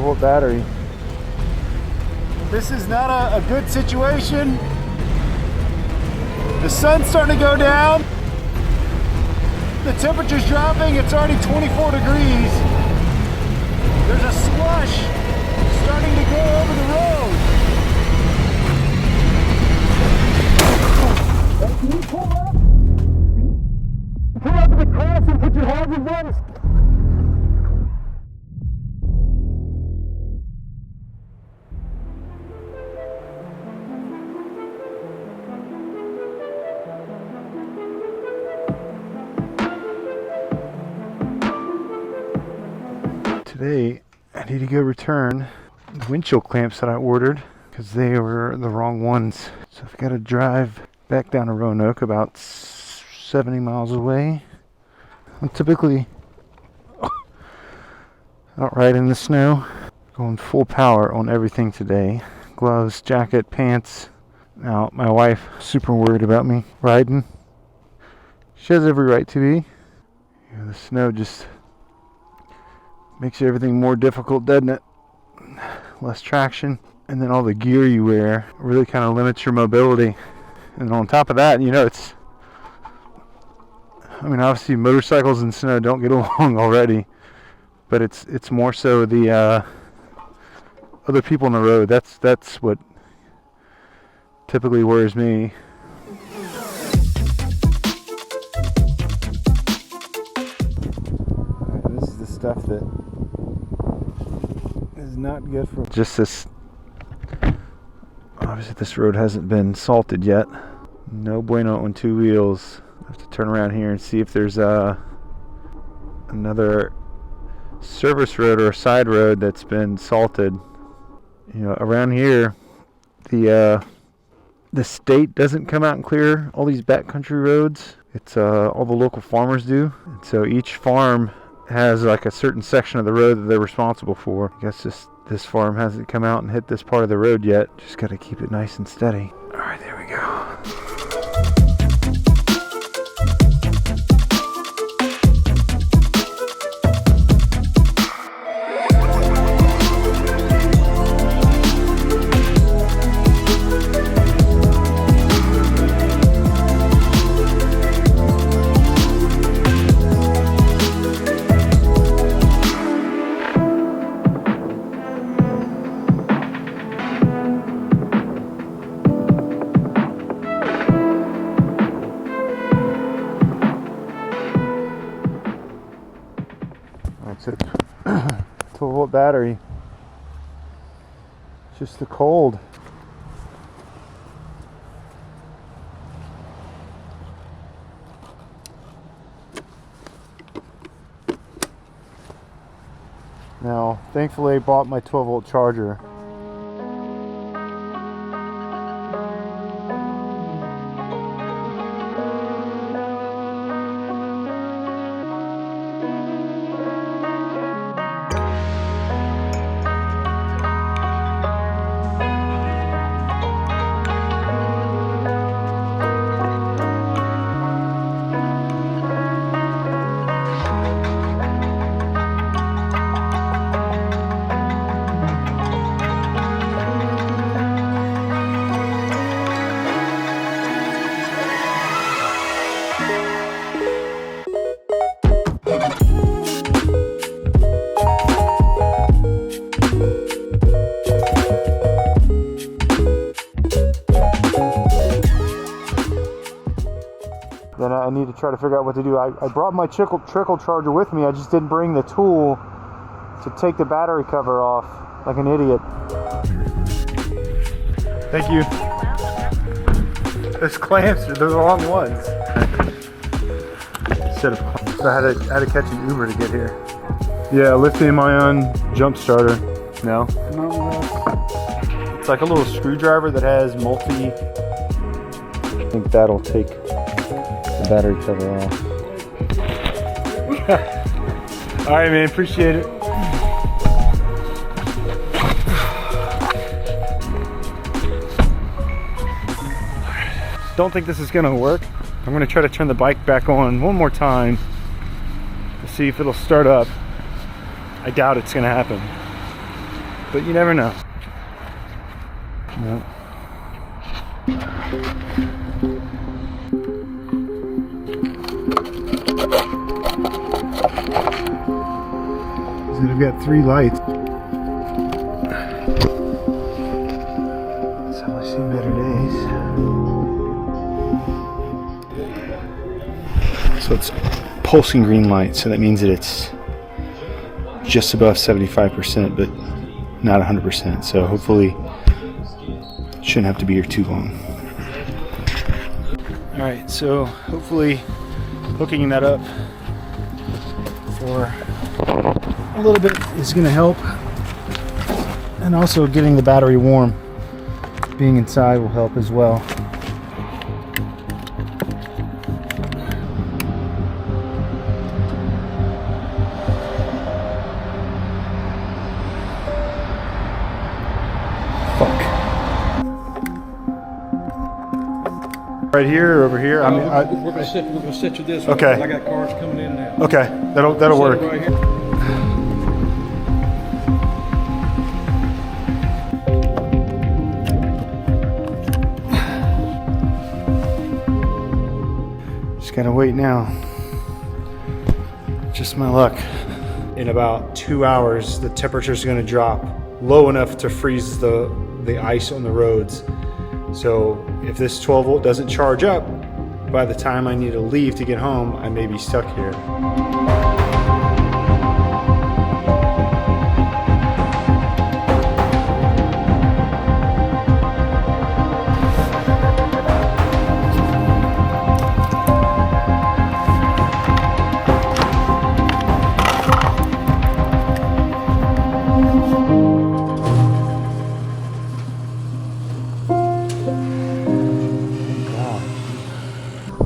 12-volt battery. This is not a good situation. The sun's starting to go down. The temperature's dropping. It's already 24 degrees. There's a slush starting to go over the road. Can you pull up? Pull up to the cross and put your hazards on. Today, I need to go return the windshield clamps that I ordered because they were the wrong ones. So I've got to drive back down to Roanoke, about 70 miles away. I'm typically out riding in the snow, going full power on everything today. Gloves, jacket, pants. Now, my wife super worried about me riding. She has every right to be. You know, the snow just makes everything more difficult, doesn't it? Less traction, and then all the gear you wear really kind of limits your mobility. And on top of that, you know, I mean, obviously motorcycles and snow don't get along already, but it's more so the other people on the road. That's what typically worries me. This is the stuff that is not good for just this. Obviously this road hasn't been salted yet. No bueno on two wheels. I have to turn around here and see if there's another service road or a side road that's been salted. You know, around here the state doesn't come out and clear all these backcountry roads. It's all the local farmers do. And so each farm has like a certain section of the road that they're responsible for. I guess this farm hasn't come out and hit this part of the road yet. Just got to keep it nice and steady. All right, there we go. It's a 12-volt battery. Just the cold. Now, thankfully I bought my 12-volt charger. Then I need to try to figure out what to do. I brought my trickle charger with me. I just didn't bring the tool to take the battery cover off like an idiot. Thank you. Those clamps are the wrong ones. So I had to catch an Uber to get here. Yeah, lithium-ion jump starter. No? It's like a little screwdriver that has multi. I think that'll take the battery cover off. Alright, man, appreciate it. Don't think this is gonna work. I'm gonna try to turn the bike back on one more time to see if it'll start up. I doubt it's gonna happen. but you never know. No. So they've got 3 lights. That's how I see better days. So it's pulsing green light, so that means that it's just above 75%, but not 100%. So hopefully shouldn't have to be here too long. All right, so hopefully hooking that up for a little bit is going to help, and also getting the battery warm, being inside, will help as well. Right here or over here? I mean, we're gonna set you this way. Okay. I got cars coming in and out. Okay, that'll work. Right here. Just gotta wait now. Just my luck. In about 2 hours, the temperature's gonna drop low enough to freeze the ice on the roads. So if this 12 volt doesn't charge up, by the time I need to leave to get home, I may be stuck here.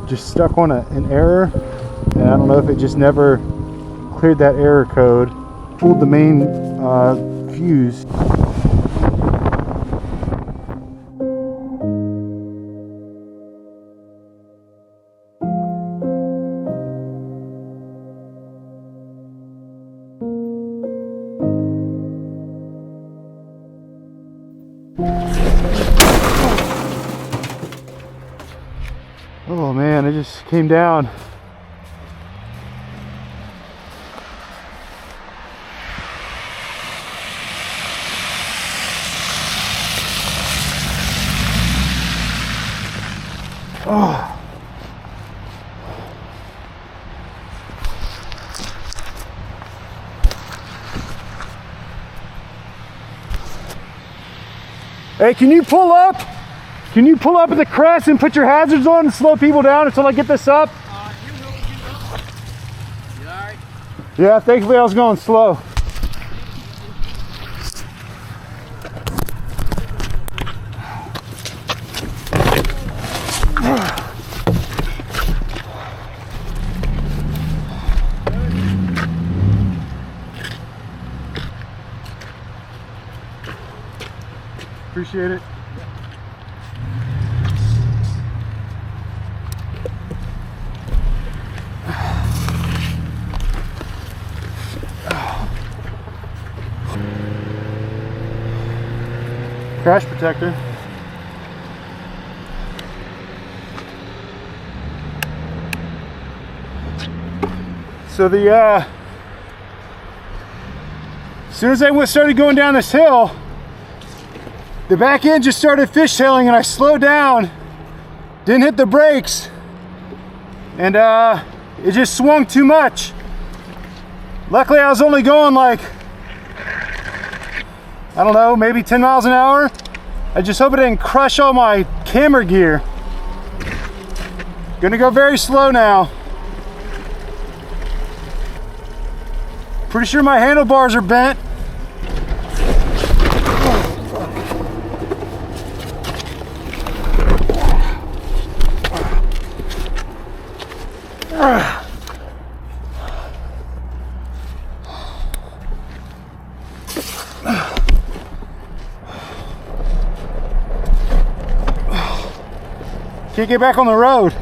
Just stuck on an error, and I don't know if it just never cleared that error code, pulled the main fuse. Oh man, it just came down. Oh. Hey, can you pull up? Can you pull up at the crest and put your hazards on and slow people down until I get this up? You all right? Yeah, thankfully I was going slow. Appreciate it. Crash protector. So as soon as I started going down this hill, the back end just started fishtailing, and I slowed down, didn't hit the brakes, and it just swung too much. Luckily I was only going like, I don't know, maybe 10 miles an hour. I just hope it didn't crush all my camera gear. Gonna go very slow now. Pretty sure my handlebars are bent. Can't get back on the road.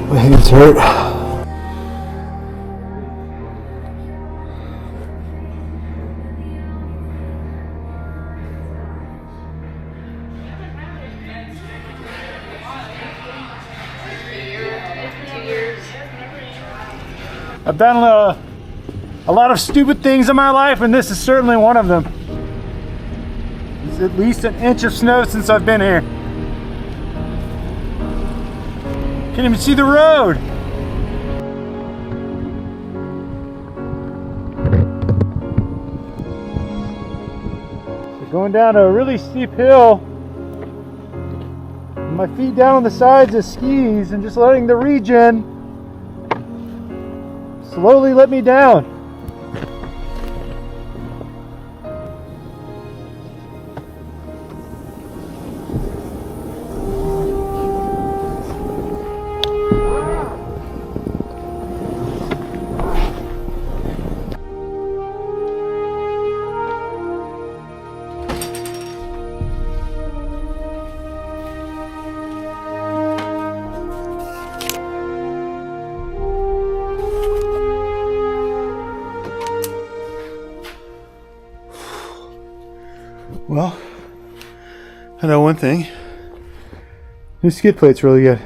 My hands hurt. I've done a lot of stupid things in my life, and this is certainly one of them. It's at least an inch of snow since I've been here. Can't even see the road. So going down a really steep hill, my feet down on the sides of skis, and just letting the regen slowly let me down. Well, I know one thing. This skid plate's really good.